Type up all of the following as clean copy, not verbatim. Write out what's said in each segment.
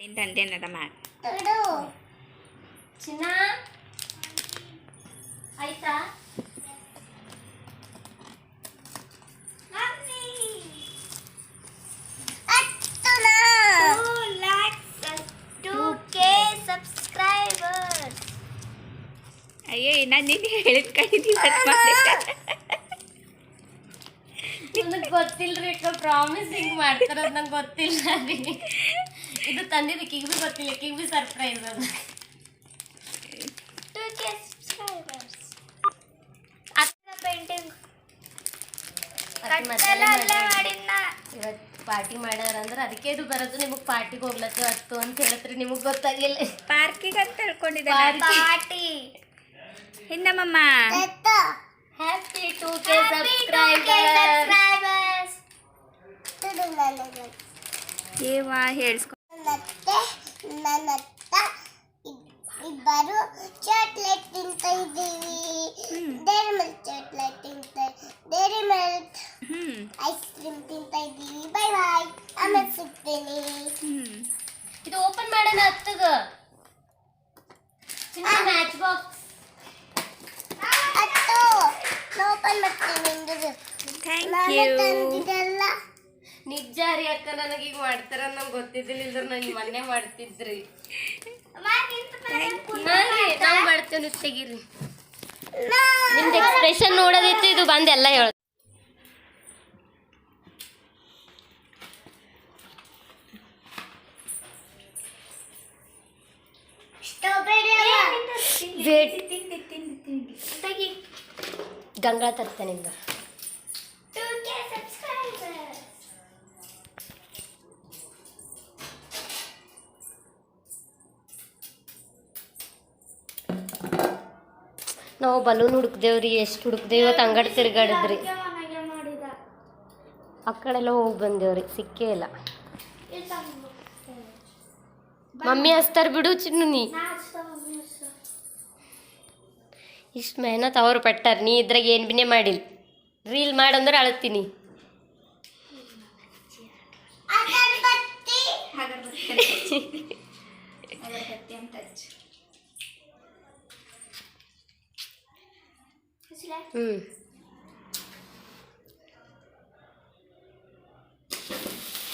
ನಿಂತಂತೇನದ ಮಾಡಿ ಚಿನ್ನ ಆಯ್ತಾ ಅಯ್ಯೋ ನಾನು ನಿನ್ನೆ ಹೇಳಿದ ಕಡಿದೀವಿ ನನಗೆ ಗೊತ್ತಿಲ್ರಿ ಪ್ರಾಮಿಸ್ ಹಿಂಗೆ ಮಾಡ್ತಾರದು ನಂಗೆ ಗೊತ್ತಿಲ್ಲ ರೀ ಇದು ತಂದಿದ್ದು ಕಿಗ್ ಬಿ ಗೊತ್ತಿಲ್ಲ ಕಿಗ್ ಬಿ ಸರ್ಪ್ರೈಸ್ ಅದು ಪೇಂಟಿಂಗ್ ಇವತ್ತು ಪಾರ್ಟಿ ಮಾಡ್ಯಾರಂದ್ರೆ ಅದಕ್ಕೆ ಇದು ಬರೋದು ನಿಮಗೆ ಪಾರ್ಟಿಗೆ ಹೋಗ್ಲತ್ತು ಹತ್ತು ಅಂತ ಹೇಳಿದ್ರಿ ನಿಮಗೆ ಗೊತ್ತಾಗಿಲ್ಲ ಪಾರ್ಕಿಗೆ ಅಂತ ಹೇಳ್ಕೊಂಡಿದ್ದೆ ಪಾರ್ಟಿ ಹಿಂದಮ್ಮಮ್ಮ ಹ್ಯಾಪಿ 2K ಸಬ್ಸ್ಕ್ರೈಬರ್ಸ್ ಏವಾ ಹೇಳ್ಸ್ಕೊ ಇಬ್ಬರು ಚಾಕ್ಲೇಟ್ ತಿಂತ ಇದ್ದೀವಿ ಡೈರಿ ಮಿಲ್ಕ್ ಚಾಕ್ಲೇಟ್ ತಿಂತ ಡೈರಿ ಮಿಲ್ಕ್ ಐಸ್ ಕ್ರೀಮ್ ತಿಂತ ಇದ್ದೀವಿ ಬೈ ಬಾಯ್ ಆಮೇಲೆ ಸಿಗ್ತೀನಿ ಇದು ಓಪನ್ ಮಾಡೋಣ ಹತ್ತಗ ಮ್ಯಾಚ್ ಬಾಕ್ಸ್ ಅತ್ತು ಓಪನ್ ಮಾಡ್ತೀನಿ ನಿಂದು ಥ್ಯಾಂಕ್ ಯು ತಂದಿದ್ದಲ್ಲ ನಿಜ ರೀ ಅಕ್ಕ ನನಗೆ ಈಗ ಮಾಡ್ತಾರ ನಂಗೆ ಗೊತ್ತಿದ್ದಿಲ್ಲ ಇಲ್ದ್ರ ನಂಗೆ ಮೊನ್ನೆ ಮಾಡ್ತಿದ್ರಿ ನಾವು ಮಾಡ್ತೇವೆ ತೆಗೀರಿ ನಿಮ್ದು ಎಕ್ಸ್ಪ್ರೆಷನ್ ನೋಡೋದಿತ್ತು ಇದು ಬಂದು ಎಲ್ಲ ಹೇಳೋದು ಸ್ಟ್ರಾಬೆರಿ ಗಂಗಳ ತರ್ತೇನಿಂದ 2K subscribers ನಾವು ಬಲೂನ್ ಹುಡುಕ್ದೇವ್ರಿ ಎಷ್ಟು ಹುಡುಕ್ದೇವ್ ಇವತ್ತು ಅಂಗಡಿ ತಿರ್ಗಾಡಿದ್ರಿ ಆ ಕಡೆಲ್ಲ ಹೋಗಿ ಬಂದೇವ್ರಿ ಸಿಕ್ಕೇ ಇಲ್ಲ ಮಮ್ಮಿ ಹಚ್ತಾರ ಬಿಡು ಚಿನ್ನು ನೀ ಇಷ್ಟು ಮೆಹನತ್ ಅವ್ರು ಪಟ್ಟಾರ ನೀ ಇದ್ರಾಗ ಏನು ಬಿನೇ ಮಾಡಿಲ್ಲ ರೀಲ್ ಮಾಡಂದ್ರೆ ಅಳ್ತೀನಿ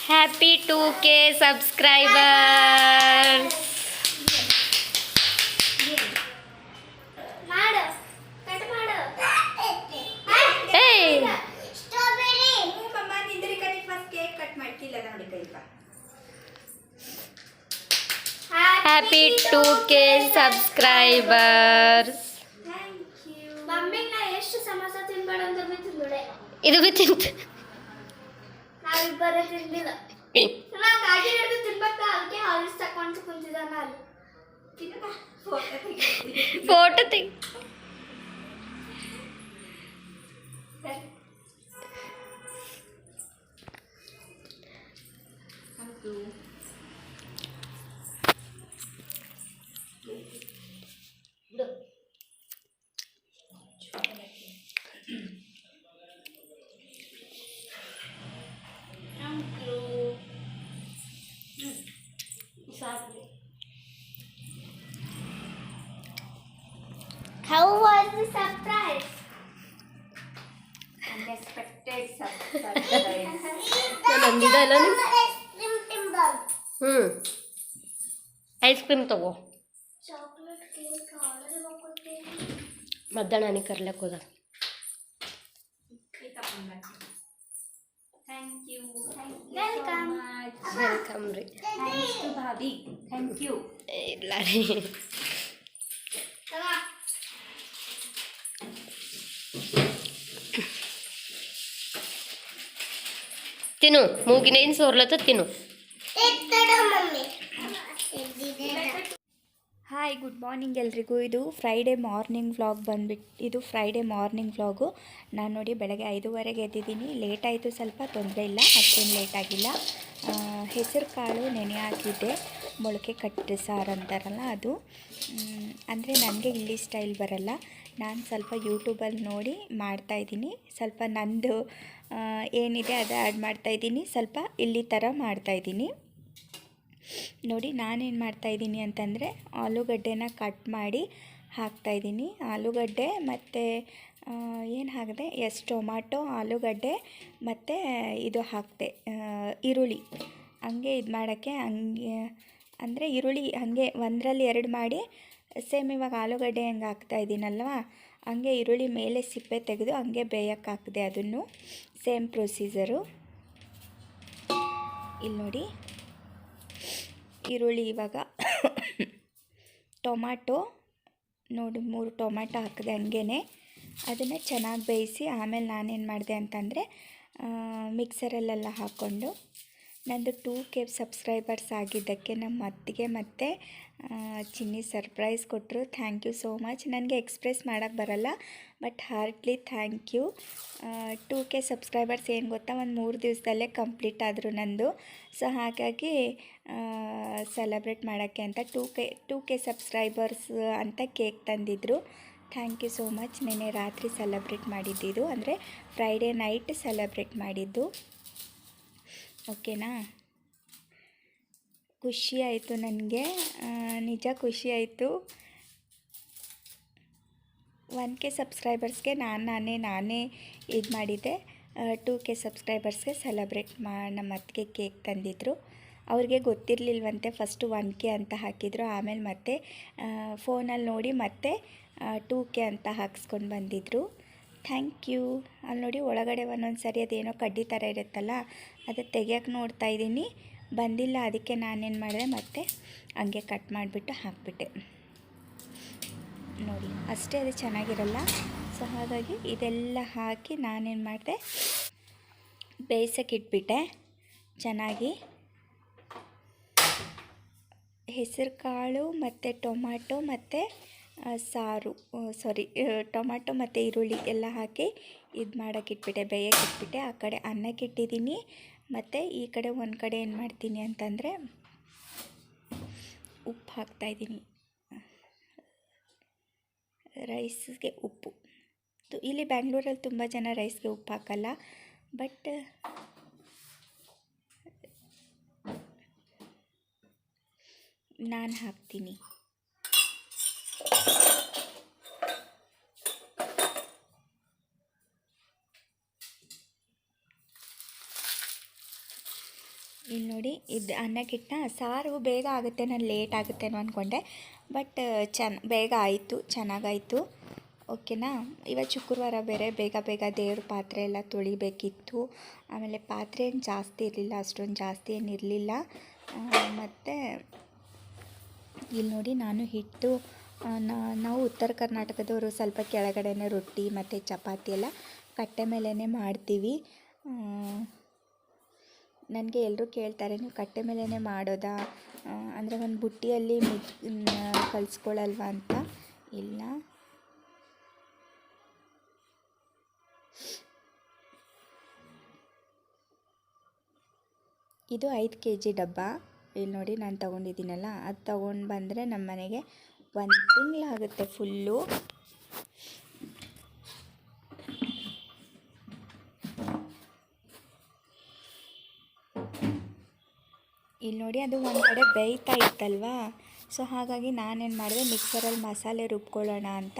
ಹ್ಯಾಪಿ 2K ಸಬ್ಸ್ಕ್ರೈಬರ್ಸ್ ಮಾಡು ಕಟ್ ಮಾಡು ಏಯ್ ಸ್ಟ್ರಾಬೆರಿ ಮಮ್ಮ ನಿಂದ್ರಿ ಕಡೆ ಫಸ್ಟ್ ಕೇಕ್ ಕಟ್ ಮಾಡ್ತಿಲ್ಲ ನೋಡಿ ಕೈಪ ಹ್ಯಾಪಿ 2K ಸಬ್ಸ್ಕ್ರೈಬರ್ಸ್ ಮಮ್ಮಿಗೆ ನಾ ಎಷ್ಟು ಸಮೋಸ ತಿನ್ಬೇಡ ಅಂತ ತಿಂದುಡೆ ಇದು ಬಿ ತಿಂತು ನಾವಿಬ್ಬರೇ ತಿಂದಿಲ್ಲ ನಾನು ಗಾಡಿ ಹಿಡಿದು ತಿನ್ಬೇಕ ಅದಕ್ಕೆ ಹಾಲಿಸ್ ತಕೊಂಡು ಕುಂತಿದ್ದಾನ ಅಲ್ಲಿ ಫೋಟೋ ತೆಗಿ How was the surprise? Unexpected surprise. ನಂದಿದಲ್ಲ Ice cream timber. Ice cream ತಗೋ Chocolate cake order ಮಾಡ್ಕೊಡ್ತೀನಿ. ಮಧ್ಯಾಹ್ನ ನೀ ಕರ್ಲಕ್ಕೆ ಹೋದ Thank you. Welcome. So much. Welcome ರೀ Thanks to Bhabhi. Thank you. ಇಲ್ಲ ರೀ ತಗೋ. ತಿನ್ನು ಮೂಗಿನೇನು ಸೋರ್ಲತ್ತ ತಿನ್ನು ಎತ್ತಡು ಮಮ್ಮಿ. ಹಾಯ್ ಗುಡ್ ಮಾರ್ನಿಂಗ್ ಎಲ್ರಿಗೂ. ಇದು ಫ್ರೈಡೇ ಮಾರ್ನಿಂಗ್ ವ್ಲಾಗ್ ಬಂದುಬಿಟ್ಟು ಇದು ಫ್ರೈಡೇ ಮಾರ್ನಿಂಗ್ ವ್ಲಾಗು. ನಾನು ನೋಡಿ ಬೆಳಗ್ಗೆ 5:30ಗೆ ಎದ್ದಿದ್ದೀನಿ. ಲೇಟ್ ಆಯಿತು, ಸ್ವಲ್ಪ ತೊಂದರೆ ಇಲ್ಲ, ಅಷ್ಟೇನು ಲೇಟ್ ಆಗಿಲ್ಲ. ಹೆಸರು ಕಾಳು ನೆನೆ ಹಾಕಿದ್ದೆ, ಮೊಳಕೆ ಕಟ್ಟು ಸಾರು ಅಂತಾರಲ್ಲ ಅದು. ಅಂದರೆ ನನಗೆ ಇಲ್ಲಿ ಸ್ಟೈಲ್ ಬರಲ್ಲ, ನಾನು ಸ್ವಲ್ಪ ಯೂಟ್ಯೂಬಲ್ಲಿ ನೋಡಿ ಮಾಡ್ತಾಯಿದ್ದೀನಿ. ಸ್ವಲ್ಪ ನಂದು ಏನಿದೆ ಅದು ಆ್ಯಡ್ ಮಾಡ್ತಾಯಿದ್ದೀನಿ, ಸ್ವಲ್ಪ ಇಲ್ಲಿ ಥರ ಮಾಡ್ತಾಯಿದ್ದೀನಿ. ನೋಡಿ ನಾನೇನು ಮಾಡ್ತಾಯಿದ್ದೀನಿ ಅಂತಂದರೆ ಆಲೂಗಡ್ಡೆನ ಕಟ್ ಮಾಡಿ ಹಾಕ್ತಾಯಿದ್ದೀನಿ. ಆಲೂಗಡ್ಡೆ ಮತ್ತು ಏನು ಹಾಕಿದೆ, ಟೊಮಾಟೊ, ಆಲೂಗಡ್ಡೆ ಮತ್ತು ಇದು ಹಾಕಿದೆ ಈರುಳ್ಳಿ. ಹಂಗೆ ಇದು ಮಾಡೋಕ್ಕೆ ಹಂಗೆ ಅಂದರೆ ಈರುಳ್ಳಿ ಹಾಗೆ ಒಂದರಲ್ಲಿ ಎರಡು ಮಾಡಿ ಸೇಮ್ ಇವಾಗ ಆಲೂಗಡ್ಡೆ ಹೆಂಗೆ ಹಾಕ್ತಾಯಿದ್ದೀನಲ್ವ ಹಂಗೆ ಈರುಳ್ಳಿ ಮೇಲೆ ಸಿಪ್ಪೆ ತೆಗೆದು ಹಂಗೆ ಬೇಯಕ್ಕೆ ಹಾಕಿದೆ. ಅದನ್ನು ಸೇಮ್ ಪ್ರೊಸೀಜರು. ಇಲ್ಲಿ ನೋಡಿ ಈರುಳ್ಳಿ ಇವಾಗ ಟೊಮಾಟೊ ನೋಡಿ 3 ಟೊಮ್ಯಾಟೊ ಹಾಕಿದೆ. ಹಂಗೇ ಅದನ್ನು ಚೆನ್ನಾಗಿ ಬೇಯಿಸಿ ಆಮೇಲೆ ನಾನೇನು ಮಾಡಿದೆ ಅಂತಂದರೆ ಮಿಕ್ಸರಲ್ಲೆಲ್ಲ ಹಾಕ್ಕೊಂಡು ನಂದು 2K ಸಬ್ಸ್ಕ್ರೈಬರ್ಸ್ ಆಗಿದ್ದಕ್ಕೆ ನಮ್ಮ ಅತ್ತಿಗೆ ಮತ್ತು ಚಿನ್ನಿ ಸರ್ಪ್ರೈಸ್ ಕೊಟ್ಟರು. Thank you so much. ನನಗೆ ಎಕ್ಸ್ಪ್ರೆಸ್ ಮಾಡೋಕ್ಕೆ ಬರಲ್ಲ, but heartly thank you. 2K subscribers ಏನು ಗೊತ್ತಾ, ಒಂದು 3 ದಿವಸದಲ್ಲೇ ಕಂಪ್ಲೀಟ್ ಆದರು ನಂದು. ಸೊ ಹಾಗಾಗಿ ಸೆಲೆಬ್ರೇಟ್ ಮಾಡೋಕ್ಕೆ ಅಂತ 2K ಸಬ್ಸ್ಕ್ರೈಬರ್ಸ್ ಅಂತ ಕೇಕ್ ತಂದಿದ್ದರು. Thank you so much. ನೆನ್ನೆ ರಾತ್ರಿ ಸೆಲೆಬ್ರೇಟ್ ಮಾಡಿದ್ದಿದ್ದು, ಅಂದರೆ ಫ್ರೈಡೇ ನೈಟ್ ಸೆಲೆಬ್ರೇಟ್ ಮಾಡಿದ್ದು. ಓಕೆನಾ. ಖುಷಿ ಆಯಿತು ನನಗೆ, ನಿಜ ಖುಷಿ ಆಯಿತು. 1K ಸಬ್ಸ್ಕ್ರೈಬರ್ಸ್ಗೆ ನಾನೇ ಇದು ಮಾಡಿದ್ದೆ. 2K ಸಬ್ಸ್ಕ್ರೈಬರ್ಸ್ಗೆ ಸೆಲೆಬ್ರೇಟ್ ನಮ್ಮ ಅತ್ತಿಗೆ ಕೇಕ್ ತಂದಿದ್ದರು. ಅವ್ರಿಗೆ ಗೊತ್ತಿರಲಿಲ್ವಂತೆ, ಫಸ್ಟು 1K ಅಂತ ಹಾಕಿದರು, ಆಮೇಲೆ ಮತ್ತೆ ಫೋನಲ್ಲಿ ನೋಡಿ ಮತ್ತೆ 2K ಅಂತ ಹಾಕ್ಸ್ಕೊಂಡು ಬಂದಿದ್ದರು. Thank you. ಅಲ್ಲಿ ನೋಡಿ ಒಳಗಡೆ ಒಂದೊಂದು ಸರಿ ಅದೇನೋ ಕಡ್ಡಿ ಥರ ಇರುತ್ತಲ್ಲ, ಅದು ತೆಗಿಯೋಕ್ಕೆ ನೋಡ್ತಾಯಿದ್ದೀನಿ, ಬಂದಿಲ್ಲ. ಅದಕ್ಕೆ ನಾನೇನು ಮಾಡಿದೆ, ಮತ್ತೆ ಹಂಗೆ ಕಟ್ ಮಾಡಿಬಿಟ್ಟು ಹಾಕಿಬಿಟ್ಟೆ. ನೋಡಿ ಅಷ್ಟೇ, ಅದು ಚೆನ್ನಾಗಿರಲ್ಲ. ಸೊ ಹಾಗಾಗಿ ಇದೆಲ್ಲ ಹಾಕಿ ನಾನೇನು ಮಾಡಿದೆ, ಬೇಯಿಸೋಕೆ ಇಟ್ಬಿಟ್ಟೆ ಚೆನ್ನಾಗಿ. ಹೆಸರು ಕಾಳು ಮತ್ತು ಟೊಮ್ಯಾಟೊ ಮತ್ತು ಟೊಮ್ಯಾಟೊ ಮತ್ತು ಈರುಳ್ಳಿ ಎಲ್ಲ ಹಾಕಿ ಇದು ಮಾಡೋಕ್ಕೆ ಇಟ್ಬಿಟ್ಟೆ, ಬೇಯಕ್ಕೆ ಇಟ್ಬಿಟ್ಟೆ. ಆ ಕಡೆ ಅನ್ನಕ್ಕೆ ಇಟ್ಟಿದ್ದೀನಿ, ಮತ್ತು ಈ ಕಡೆ ಒಂದು ಕಡೆ ಏನು ಮಾಡ್ತೀನಿ ಅಂತಂದರೆ ಉಪ್ಪು ಹಾಕ್ತಾಯಿದ್ದೀನಿ, ರೈಸ್ಗೆ ಉಪ್ಪು. ಇಲ್ಲಿ ಬ್ಯಾಂಗ್ಳೂರಲ್ಲಿ ತುಂಬ ಜನ ರೈಸ್ಗೆ ಉಪ್ಪು ಹಾಕಲ್ಲ, ಬಟ್ ನಾನು ಹಾಕ್ತೀನಿ. ಇಲ್ಲಿ ನೋಡಿ, ಇದು ಅನ್ನಕ್ಕಿಟ್ಟ ಸಾರು ಬೇಗ ಆಗುತ್ತೆ. ನಾನು ಲೇಟ್ ಆಗುತ್ತೇನೋ ಅಂದ್ಕೊಂಡೆ, ಬಟ್ ಬೇಗ ಆಯಿತು, ಚೆನ್ನಾಗಾಯಿತು. ಓಕೆನಾ. ಇವತ್ತು ಶುಕ್ರವಾರ ಬೇರೆ, ಬೇಗ ದೇವ್ರ ಪಾತ್ರೆ ಎಲ್ಲ ತೊಳಿಬೇಕಿತ್ತು. ಆಮೇಲೆ ಪಾತ್ರೆ ಏನು ಜಾಸ್ತಿ ಇರಲಿಲ್ಲ, ಅಷ್ಟೊಂದು ಜಾಸ್ತಿ ಏನಿರಲಿಲ್ಲ. ಮತ್ತು ಇಲ್ಲಿ ನೋಡಿ ನಾನು ಹಿಟ್ಟು, ನಾವು ಉತ್ತರ ಕರ್ನಾಟಕದವರು ಸ್ವಲ್ಪ ಕೆಳಗಡೆನೇ ರೊಟ್ಟಿ ಮತ್ತು ಚಪಾತಿ ಎಲ್ಲ ಕಟ್ಟೆ ಮೇಲೇ ಮಾಡ್ತೀವಿ. ನನಗೆ ಎಲ್ಲರೂ ಕೇಳ್ತಾರೆ, ನೀವು ಕಟ್ಟೆ ಮೇಲೇ ಮಾಡೋದಾ, ಅಂದರೆ ಒಂದು ಬುಟ್ಟಿಯಲ್ಲಿ ಕಲಿಸ್ಕೊಳ್ಳಲ್ವ ಅಂತ. ಇಲ್ಲ, ಇದು 5 kg ಡಬ್ಬ. ಇಲ್ಲಿ ನೋಡಿ ನಾನು ತೊಗೊಂಡಿದ್ದೀನಲ್ಲ, ಅದು ತೊಗೊಂಡು ಬಂದರೆ ನಮ್ಮ ಮನೆಗೆ 1 ತಿಂಗಳಾಗುತ್ತೆ ಫುಲ್ಲು. ಇಲ್ಲಿ ನೋಡಿ, ಅದು ಒಂದು ಕಡೆ ಬೇಯ್ತಾ ಇತ್ತಲ್ವಾ, ಸೊ ಹಾಗಾಗಿ ನಾನೇನು ಮಾಡಿದೆ, ಮಿಕ್ಸರಲ್ಲಿ ಮಸಾಲೆ ರುಬ್ಕೊಳ್ಳೋಣ ಅಂತ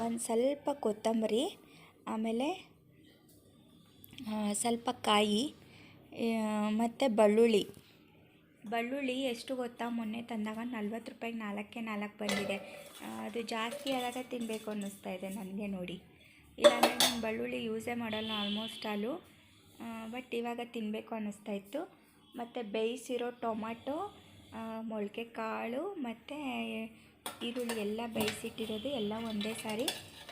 ಒಂದು ಸ್ವಲ್ಪ ಕೊತ್ತಂಬರಿ, ಆಮೇಲೆ ಸ್ವಲ್ಪ ಕಾಯಿ ಮತ್ತು ಬೆಳ್ಳುಳ್ಳಿ ಎಷ್ಟು ಗೊತ್ತಾ, ಮೊನ್ನೆ ತಂದಾಗ 40 ರೂಪಾಯಿಗೆ 4 ಬಂದಿದೆ. ಅದು ಜಾಸ್ತಿ ಆದಾಗ ತಿನ್ನಬೇಕು ಅನ್ನಿಸ್ತಾ ಇದೆ ನನಗೆ. ನೋಡಿ, ಇಲ್ಲಾಂದರೆ ನಾನು ಬೆಳ್ಳುಳ್ಳಿ ಯೂಸೇ ಮಾಡೋಲ್ಲ ಆಲ್ಮೋಸ್ಟ್ ಆಲು, ಬಟ್ ಇವಾಗ ತಿನ್ನಬೇಕು ಅನ್ನಿಸ್ತಾ ಇತ್ತು. ಮತ್ತು ಬೇಯಿಸಿರೋ ಟೊಮ್ಯಾಟೊ, ಮೊಳಕೆ ಕಾಳು ಮತ್ತು ಈರುಳ್ಳಿ ಎಲ್ಲ ಬೇಯಿಸಿಟ್ಟಿರೋದು ಎಲ್ಲ ಒಂದೇ ಸಾರಿ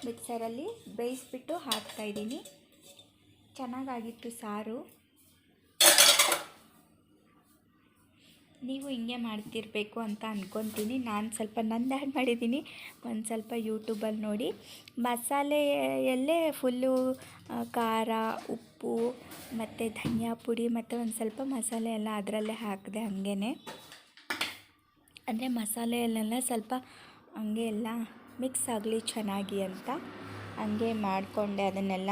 ಮಿಕ್ಸರಲ್ಲಿ ಬೇಯಿಸ್ಬಿಟ್ಟು ಹಾಕ್ತಾಯಿದ್ದೀನಿ. ಚೆನ್ನಾಗಾಗಿತ್ತು ಸಾರು. ನೀವು ಹಿಂಗೆ ಮಾಡ್ತಿರಬೇಕು ಅಂತ ಅಂದ್ಕೊತೀನಿ. ನಾನು ಸ್ವಲ್ಪ ನಂದು ಆ್ಯಡ್ ಮಾಡಿದ್ದೀನಿ, ಒಂದು ಸ್ವಲ್ಪ ಯೂಟ್ಯೂಬಲ್ಲಿ ನೋಡಿ. ಮಸಾಲೆಯಲ್ಲೇ ಫುಲ್ಲು ಖಾರ, ಉಪ್ಪು ಮತ್ತು ಧನಿಯಾ ಪುಡಿ ಮತ್ತು ಒಂದು ಸ್ವಲ್ಪ ಮಸಾಲೆ ಎಲ್ಲ ಅದರಲ್ಲೇ ಹಾಕಿದೆ. ಹಾಗೇ ಅಂದರೆ ಮಸಾಲೆಯಲ್ಲೆಲ್ಲ ಸ್ವಲ್ಪ ಹಂಗೆ ಎಲ್ಲ ಮಿಕ್ಸ್ ಆಗಲಿ ಚೆನ್ನಾಗಿ ಅಂತ ಹಂಗೆ ಮಾಡಿಕೊಂಡೆ ಅದನ್ನೆಲ್ಲ.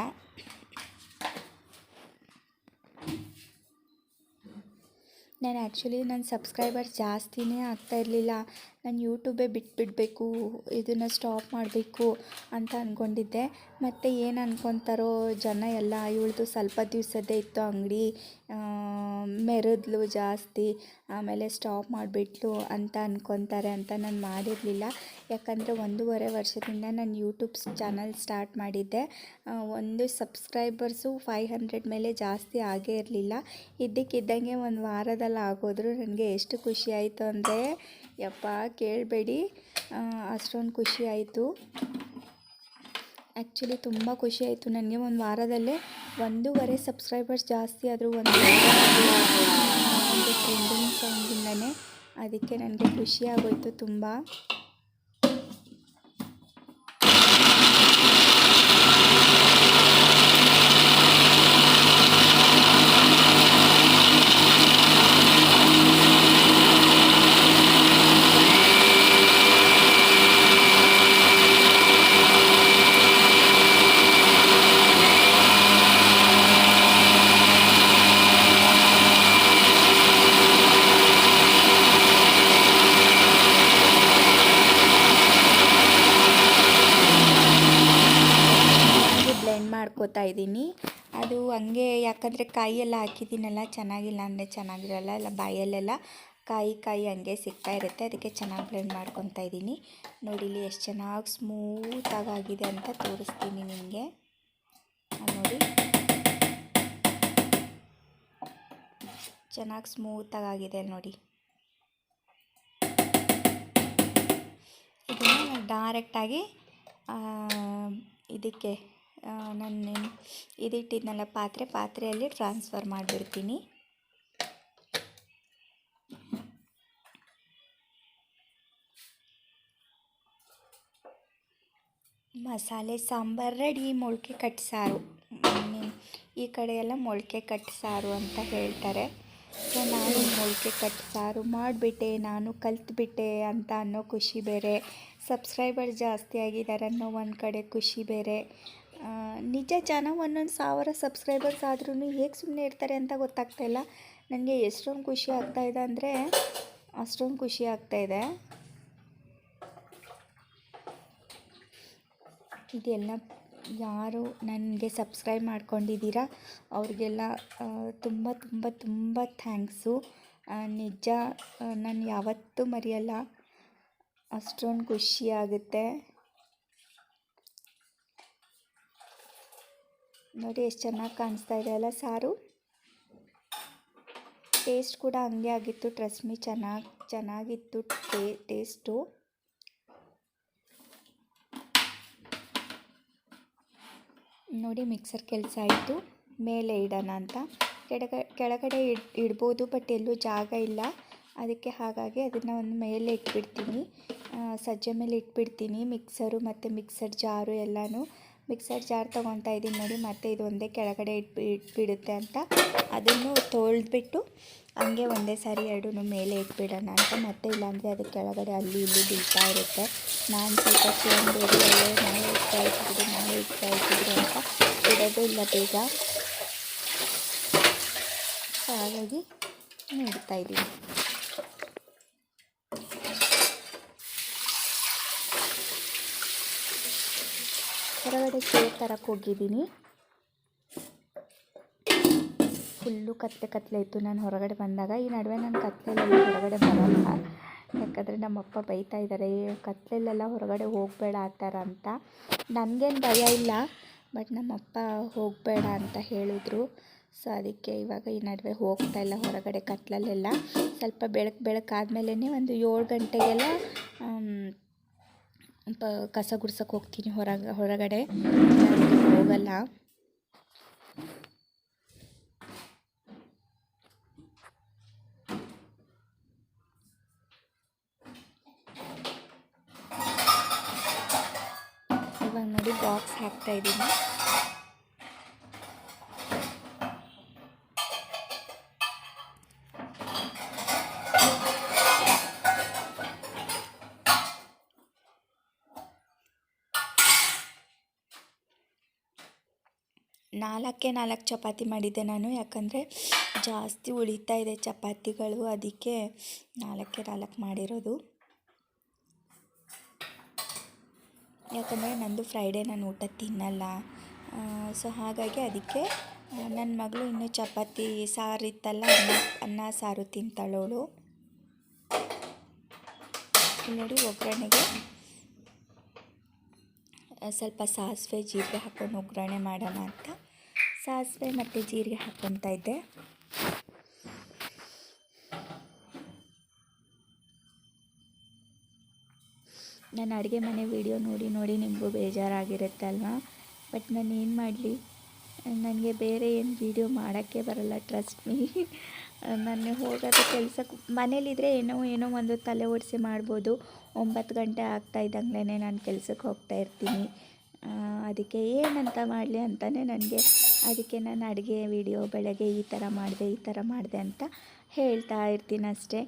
ನಾನು ಆ್ಯಕ್ಚುಲಿ ನನ್ನ ಸಬ್ಸ್ಕ್ರೈಬರ್ಸ್ ಜಾಸ್ತಿನೇ ಆಗ್ತಾ ಇರಲಿಲ್ಲ. ನಾನು ಯೂಟ್ಯೂಬೇ ಬಿಟ್ಬಿಡಬೇಕು, ಇದನ್ನು ಸ್ಟಾಪ್ ಮಾಡಬೇಕು ಅಂತ ಅಂದ್ಕೊಂಡಿದ್ದೆ. ಮತ್ತು ಏನು ಅಂದ್ಕೊತಾರೋ ಜನ ಎಲ್ಲ, ಇವಳ್ದು ಸ್ವಲ್ಪ ದಿವಸದ್ದೇ ಇತ್ತು ಅಂಗಡಿ, ಮೆರೆದ್ಲು ಜಾಸ್ತಿ, ಆಮೇಲೆ ಸ್ಟಾಪ್ ಮಾಡಿಬಿಟ್ಲು ಅಂತ ಅಂದ್ಕೊತಾರೆ ಅಂತ ನಾನು ಮಾಡಿರಲಿಲ್ಲ. ಯಾಕಂದರೆ 1.5 ವರ್ಷದಿಂದ ನಾನು ಯೂಟ್ಯೂಬ್ ಚಾನಲ್ ಸ್ಟಾರ್ಟ್ ಮಾಡಿದ್ದೆ. ಒಂದು ಸಬ್ಸ್ಕ್ರೈಬರ್ಸು 500 ಮೇಲೆ ಜಾಸ್ತಿ ಆಗೇ ಇರಲಿಲ್ಲ. ಇದ್ದಕ್ಕಿದ್ದಂಗೆ ಒಂದು ವಾರದಲ್ಲಿ ಆಗೋದ್ರು. ನನಗೆ ಎಷ್ಟು ಖುಷಿ ಆಯಿತು ಅಂದರೆ ಯಪ್ಪ ಕೇಳಬೇಡಿ, ಅಷ್ಟೊಂದು ಖುಷಿ ಆಯಿತು. ಆ್ಯಕ್ಚುಲಿ ತುಂಬ ಖುಷಿ ಆಯಿತು ನನಗೆ. ಒಂದು ವಾರದಲ್ಲೇ 1.5 ಸಬ್ಸ್ಕ್ರೈಬರ್ಸ್ ಜಾಸ್ತಿ ಆದರೂ ಒಂದು ಟ್ರೆಂಡಿಂಗ್ ಸಾಂಗಿಂದನೇ. ಅದಕ್ಕೆ ನನಗೆ ಖುಷಿ ಆಗೋಯಿತು ತುಂಬ. ಮಾಡ್ಕೋತಾ ಇದ್ದೀನಿ. ಅದು ಹಂಗೆ, ಯಾಕಂದರೆ ಕಾಯಿಯೆಲ್ಲ ಹಾಕಿದ್ದೀನಲ್ಲ, ಚೆನ್ನಾಗಿಲ್ಲ ಅಂದರೆ ಚೆನ್ನಾಗಿರಲ್ಲ, ಇಲ್ಲ ಬಾಯಲ್ಲೆಲ್ಲ ಕಾಯಿ ಹಂಗೆ ಸಿಗ್ತಾ ಇರುತ್ತೆ. ಅದಕ್ಕೆ ಚೆನ್ನಾಗಿ ಬ್ಲೆಂಡ್ ಮಾಡ್ಕೊತಾ ಇದ್ದೀನಿ. ನೋಡಿ ಇಲ್ಲಿ ಎಷ್ಟು ಚೆನ್ನಾಗಿ ಸ್ಮೂತಾಗಿ ಆಗಿದೆ ಅಂತ ತೋರಿಸ್ತೀನಿ ನಿಮಗೆ. ನೋಡಿ ಚೆನ್ನಾಗಿ ಸ್ಮೂತಾಗಿ ಆಗಿದೆ ನೋಡಿ. ಇದನ್ನು ಡೈರೆಕ್ಟಾಗಿ ಇದಕ್ಕೆ ನಾನು ಇದಿಟ್ಟಿದ್ನಲ್ಲ ಪಾತ್ರೆಯಲ್ಲಿ ಟ್ರಾನ್ಸ್ಫರ್ ಮಾಡಿಬಿಡ್ತೀನಿ. ಮಸಾಲೆ ಸಾಂಬಾರು ರೆಡಿ. ಮೊಳಕೆ ಕಟ್ಟು ಸಾರು, ಈ ಕಡೆ ಎಲ್ಲ ಮೊಳಕೆ ಕಟ್ಟು ಸಾರು ಅಂತ ಹೇಳ್ತಾರೆ. ಸೊ ನಾನು ಮೊಳಕೆ ಕಟ್ಟು ಸಾರು ಮಾಡಿಬಿಟ್ಟೆ, ನಾನು ಕಲಿತ್ಬಿಟ್ಟೆ ಅಂತ ಅನ್ನೋ ಖುಷಿ ಬೇರೆ, ಸಬ್ಸ್ಕ್ರೈಬರ್ ಜಾಸ್ತಿ ಆಗಿದ್ದಾರೆ ಅನ್ನೋ ಒಂದು ಕಡೆ ಖುಷಿ ಬೇರೆ. ನಿಜ ಜನ 1,000 ಸಬ್ಸ್ಕ್ರೈಬರ್ಸ್ ಆದ್ರೂ ಹೇಗೆ ಸುಮ್ಮನೆ ಇರ್ತಾರೆ ಅಂತ ಗೊತ್ತಾಗ್ತಾಯಿಲ್ಲ. ನನಗೆ ಎಷ್ಟೊಂದು ಖುಷಿ ಆಗ್ತಾಯಿದೆ ಅಂದರೆ ಅಷ್ಟೊಂದು ಖುಷಿ ಆಗ್ತಾಯಿದೆ. ಇದೆಲ್ಲ ಯಾರು ನನಗೆ ಸಬ್ಸ್ಕ್ರೈಬ್ ಮಾಡ್ಕೊಂಡಿದ್ದೀರಾ ಅವ್ರಿಗೆಲ್ಲ ತುಂಬ ತುಂಬ ತುಂಬ ಥ್ಯಾಂಕ್ಸು. ನಿಜ ನಾನು ಯಾವತ್ತೂ ಮರೆಯಲ್ಲ, ಅಷ್ಟೊಂದು ಖುಷಿ ಆಗುತ್ತೆ. ನೋಡಿ ಎಷ್ಟು ಚೆನ್ನಾಗಿ ಕಾಣಿಸ್ತಾ ಇದೆ ಅಲ್ಲ ಸಾರು. ಟೇಸ್ಟ್ ಕೂಡ ಹಂಗೆ ಆಗಿತ್ತು, ಟ್ರಸ್ಟ್ ಮೀ, ಚೆನ್ನಾಗಿತ್ತು ಟೇಸ್ಟು. ನೋಡಿ ಮಿಕ್ಸರ್ ಕೆಲಸ ಆಯಿತು. ಮೇಲೆ ಇಡೋಣ ಅಂತ ಕೆಳಗಡೆ ಇಡ್ಬೋದು, ಬಟ್ ಎಲ್ಲೂ ಜಾಗ ಇಲ್ಲ. ಅದಕ್ಕೆ ಹಾಗಾಗಿ ಅದನ್ನು ಒಂದು ಮೇಲೆ ಇಟ್ಬಿಡ್ತೀನಿ, ಸಜ್ಜೆ ಮೇಲೆ ಇಟ್ಬಿಡ್ತೀನಿ. ಮಿಕ್ಸರು ಮತ್ತು ಮಿಕ್ಸರ್ ಜಾರು ಎಲ್ಲನೂ. ಮಿಕ್ಸರ್ ಜಾರ್ ತೊಗೊತಾ ಇದ್ದೀನಿ ನೋಡಿ. ಮತ್ತು ಇದು ಒಂದೇ ಕೆಳಗಡೆ ಇಟ್ಬಿಡುತ್ತೆ ಅಂತ ಅದನ್ನು ತೊಳೆದ್ಬಿಟ್ಟು ಹಂಗೆ ಒಂದೇ ಸಾರಿ ಎರಡೂ ಮೇಲೆ ಇಟ್ಬಿಡೋಣ ಅಂತ. ಮತ್ತೆ ಇಲ್ಲಾಂದರೆ ಅದು ಕೆಳಗಡೆ ಅಲ್ಲಿ ಇಲ್ಲಿ ಬೀಳ್ತಾ ಇರುತ್ತೆ. ನಾನು ಸ್ವಲ್ಪ ಸೋಂಬೇರಿಯಲ್ಲೇ ನಾಳೆ ಇಡ್ತಾ ಇಟ್ಟಿದ್ರು ಅಂತ ಇಡೋದು ಇಲ್ಲ ಬೇಗ, ಹಾಗಾಗಿ ಇಡ್ತಾ ಇದ್ದೀನಿ. ಹೊರಗಡೆ ಸೇರ್ ತರಕ್ಕೆ ಹೋಗಿದ್ದೀನಿ. ಫುಲ್ಲು ಕತ್ಲೆ ಇತ್ತು ನಾನು ಹೊರಗಡೆ ಬಂದಾಗ. ಈ ನಡುವೆ ನಾನು ಕತ್ಲೆಲ್ಲ ಹೊರಗಡೆ ಬರಲ್ಲ, ಯಾಕಂದರೆ ನಮ್ಮಪ್ಪ ಬೈತಾ ಇದ್ದಾರೆ ಕತ್ಲೆಲ್ಲೆಲ್ಲ ಹೊರಗಡೆ ಹೋಗಬೇಡ ಆ ಥರ ಅಂತ. ನನಗೇನು ಭಯ ಇಲ್ಲ, ಬಟ್ ನಮ್ಮಪ್ಪ ಹೋಗಬೇಡ ಅಂತ ಹೇಳಿದ್ರು. ಸೊ ಅದಕ್ಕೆ ಇವಾಗ ಈ ನಡುವೆ ಹೋಗ್ತಾ ಇಲ್ಲ ಹೊರಗಡೆ ಕತ್ಲಲ್ಲೆಲ್ಲ. ಸ್ವಲ್ಪ ಬೆಳಕಾದ್ಮೇಲೆ ಒಂದು 7 ಗಂಟೆಗೆಲ್ಲ ಕಸ ಗುಡ್ಸೋಕ್ಕೆ ಹೋಗ್ತೀನಿ ಹೊರಗಡೆ, ಹೋಗಲ್ಲ. ಇವಾಗ ನೋಡಿ ಬಾಕ್ಸ್ ಹಾಕ್ತಾ ಇದ್ದೀನಿ. ನಾಲ್ಕೇ 4 ಚಪಾತಿ ಮಾಡಿದ್ದೆ ನಾನು, ಯಾಕಂದರೆ ಜಾಸ್ತಿ ಉಳಿತಾ ಇದೆ ಚಪಾತಿಗಳು, ಅದಕ್ಕೆ 4 ಮಾಡಿರೋದು. ಯಾಕಂದರೆ ನಂದು ಫ್ರೈಡೇ ನಾನು ಊಟ ತಿನ್ನಲ್ಲ. ಸೊ ಹಾಗಾಗಿ ಅದಕ್ಕೆ ನನ್ನ ಮಗಳು ಇನ್ನೂ ಚಪಾತಿ ಸಾರು ಇತ್ತಲ್ಲ, ಅನ್ನ ಸಾರು ತಿಂತಾಳವಳು. ಇಲ್ಲಿ ನೋಡಿ ಒಗ್ಗರಣೆಗೆ ಸ್ವಲ್ಪ ಸಾಸಿವೆ ಜೀರಿಗೆ ಹಾಕ್ಕೊಂಡು ಒಗ್ಗರಣೆ ಮಾಡೋಣ ಅಂತ ಸಾಸಿವೆ ಮತ್ತು ಜೀರಿಗೆ ಹಾಕ್ಕೊತಾ ಇದ್ದೆ. ನಾನು ಅಡುಗೆ ಮನೆ ವಿಡಿಯೋ ನೋಡಿ ನೋಡಿ ನಿಮಗೂ ಬೇಜಾರಾಗಿರುತ್ತೆ ಅಲ್ವಾ. ಬಟ್ ನಾನು ಏನು ಮಾಡಲಿ, ನನಗೆ ಬೇರೆ ಏನು ವೀಡಿಯೋ ಮಾಡೋಕ್ಕೆ ಬರಲ್ಲ, ಟ್ರಸ್ಟ್ ಮೀ. ನಾನು ಹೋಗೋದು ಕೆಲಸಕ್ಕೆ ಮನೇಲಿದ್ದರೆ ಏನೋ ಒಂದು ತಲೆ ಓಡಿಸಿ ಮಾಡ್ಬೋದು. 9 ಗಂಟೆ ಆಗ್ತಾ ಇದ್ದಂಗೆ ನಾನು ಕೆಲಸಕ್ಕೆ ಹೋಗ್ತಾ ಇರ್ತೀನಿ. ಅದಕ್ಕೆ ಏನಂತ ಮಾಡಲಿ ಅಂತಲೇ ನನಗೆ, ಅದಕ್ಕೆ ನಾನು ಅಡುಗೆ ವಿಡಿಯೋ ಬೆಳಗ್ಗೆ ಈ ಥರ ಮಾಡಿದೆ ಅಂತ ಹೇಳ್ತಾ ಇರ್ತೀನಿ ಅಷ್ಟೇ.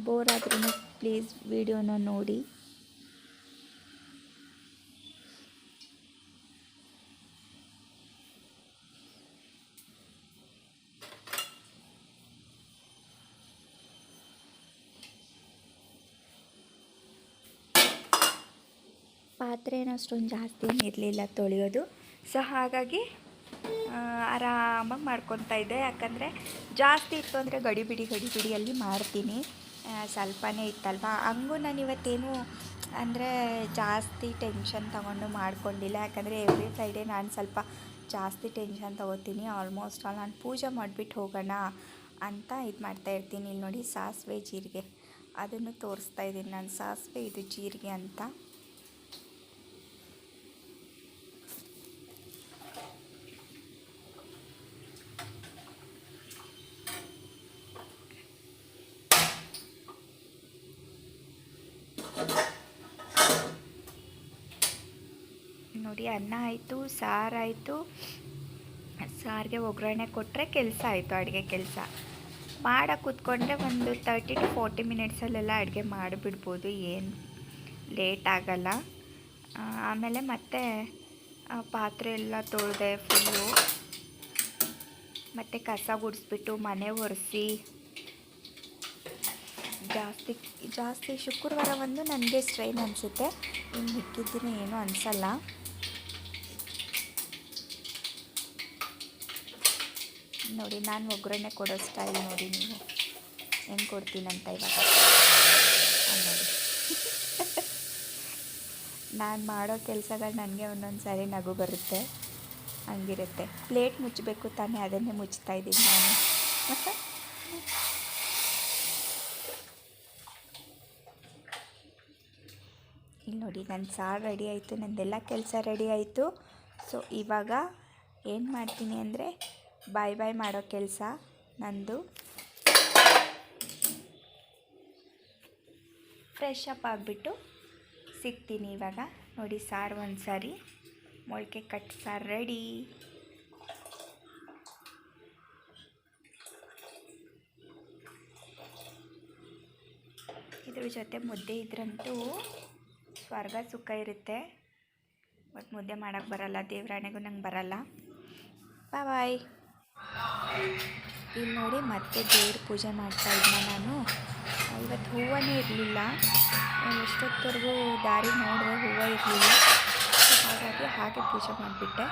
ಬೋರ್ ಆದ್ರೂ ಪ್ಲೀಸ್ ವಿಡಿಯೋನ ನೋಡಿ. ಪಾತ್ರೆ ಏನು ಅಷ್ಟೊಂದು ಜಾಸ್ತಿ ಇರಲಿಲ್ಲ ತೊಳೆಯೋದು. ಸೊ ಹಾಗಾಗಿ ಆರಾಮಾಗಿ ಮಾಡ್ಕೊತಾ ಇದ್ದೆ. ಯಾಕಂದರೆ ಜಾಸ್ತಿ ಇತ್ತು ಅಂದರೆ ಗಡಿಬಿಡಿಯಲ್ಲಿ ಮಾಡ್ತೀನಿ. ಸ್ವಲ್ಪನೇ ಇತ್ತಲ್ವ, ಹಂಗೂ ನಾನು ಇವತ್ತೇನು ಅಂದರೆ ಜಾಸ್ತಿ ಟೆನ್ಷನ್ ತಗೊಂಡು ಮಾಡ್ಕೊಂಡಿಲ್ಲ. ಯಾಕಂದರೆ ಎವ್ರಿ ಫ್ರೈಡೇ ನಾನು ಸ್ವಲ್ಪ ಜಾಸ್ತಿ ಟೆನ್ಷನ್ ತೊಗೋತೀನಿ. ಆಲ್ಮೋಸ್ಟ್ ಆಲ್ ನಾನು ಪೂಜೆ ಮಾಡಿಬಿಟ್ಟು ಹೋಗೋಣ ಅಂತ ಇದು ಮಾಡ್ತಾಯಿರ್ತೀನಿ. ಇಲ್ಲಿ ನೋಡಿ ಸಾಸಿವೆ ಜೀರಿಗೆ ಅದನ್ನು ತೋರಿಸ್ತಾ ಇದ್ದೀನಿ ನಾನು. ಸಾಸಿವೆ, ಇದು ಜೀರಿಗೆ ಅಂತ. ನೋಡಿ ಅನ್ನ ಆಯಿತು, ಸಾರಾಯಿತು. ಸಾರಿಗೆ ಒಗ್ಗರಣೆ ಕೊಟ್ಟರೆ ಕೆಲಸ ಆಯಿತು, ಅಡುಗೆ ಕೆಲಸ. ಮಾಡೋಕ್ಕೆ ಕೂತ್ಕೊಂಡ್ರೆ ಒಂದು 30 to 40 ಮಿನಿಟ್ಸಲ್ಲೆಲ್ಲ ಅಡುಗೆ ಮಾಡಿಬಿಡ್ಬೋದು, ಏನು ಲೇಟ್ ಆಗಲ್ಲ. ಆಮೇಲೆ ಮತ್ತೆ ಪಾತ್ರೆ ಎಲ್ಲ ತೊಳೆದೆ ಫುಲ್ಲು, ಮತ್ತು ಕಸ ಗುಡಿಸ್ಬಿಟ್ಟು ಮನೆ ಒರೆಸಿ ಜಾಸ್ತಿ ಶುಕ್ರವಾರ ಒಂದು ನನಗೆ ಸ್ಟ್ರೈನ್ ಅನಿಸುತ್ತೆ. ಇನ್ನು ಮಿಕ್ಕಿದ್ದಿನ ಏನೂ ಅನಿಸಲ್ಲ. ನೋಡಿ ನಾನು ಒಗ್ಗರಣೆ ಕೊಡೋ ಸ್ಟೈಲ್ ನೋಡಿ ನೀವು ಹೆಂಗೆ ಕೊಡ್ತೀನಂತ ಇವಾಗ ನೋಡಿ. ನಾನು ಮಾಡೋ ಕೆಲಸಗಳು ನನಗೆ ಒಂದೊಂದು ಸಾರಿ ನಗು ಬರುತ್ತೆ, ಹಂಗಿರುತ್ತೆ. ಪ್ಲೇಟ್ ಮುಚ್ಚಬೇಕು ತಾನೇ, ಅದನ್ನೇ ಮುಚ್ತಾ ಇದ್ದೀನಿ ನಾನು. ಇಲ್ಲಿ ನೋಡಿ ನನ್ನ ಸಾರು ರೆಡಿ ಆಯಿತು, ನನ್ನದೆಲ್ಲ ಕೆಲಸ ರೆಡಿ ಆಯಿತು. ಸೊ ಇವಾಗ ಏನು ಮಾಡ್ತೀನಿ ಅಂದರೆ ಬಾಯ್ ಮಾಡೋ ಕೆಲಸ ನಂದು. ಫ್ರೆಶ್ ಅಪ್ ಆಗಿಬಿಟ್ಟು ಸಿಗ್ತೀನಿ ಇವಾಗ. ನೋಡಿ ಸಾರು ಒಂದು ಸಾರಿ ಮೊಳಕೆ ಕಟ್ ಸಾರು ರೆಡಿ. ಇದ್ರ ಜೊತೆ ಮುದ್ದೆ ಇದ್ರಂತೂ ಸ್ವರ್ಗ ಸುಖ ಇರುತ್ತೆ. ಬಟ್ ಮುದ್ದೆ ಮಾಡೋಕ್ಕೆ ಬರಲ್ಲ, ದೇವರಾಣೆಗೂ ನಂಗೆ ಬರಲ್ಲ. ಬಾಯ್. ಇಲ್ಲಿ ನೋಡಿ ಮತ್ತೆ ದೇವ್ರ ಪೂಜೆ ಮಾಡ್ತಾಯಿದ್ನ ನಾನು. ಇವತ್ತು ಹೂವನೇ ಇರಲಿಲ್ಲ, ಎಷ್ಟೊತ್ತವರೆಗೂ ದಾರಿ ನೋಡಿದ್ರೆ ಹೂವು ಇರಲಿಲ್ಲ. ಹಾಗಾಗಿ ಹಾಗೆ ಪೂಜೆ ಮಾಡಿಬಿಟ್ಟೆ.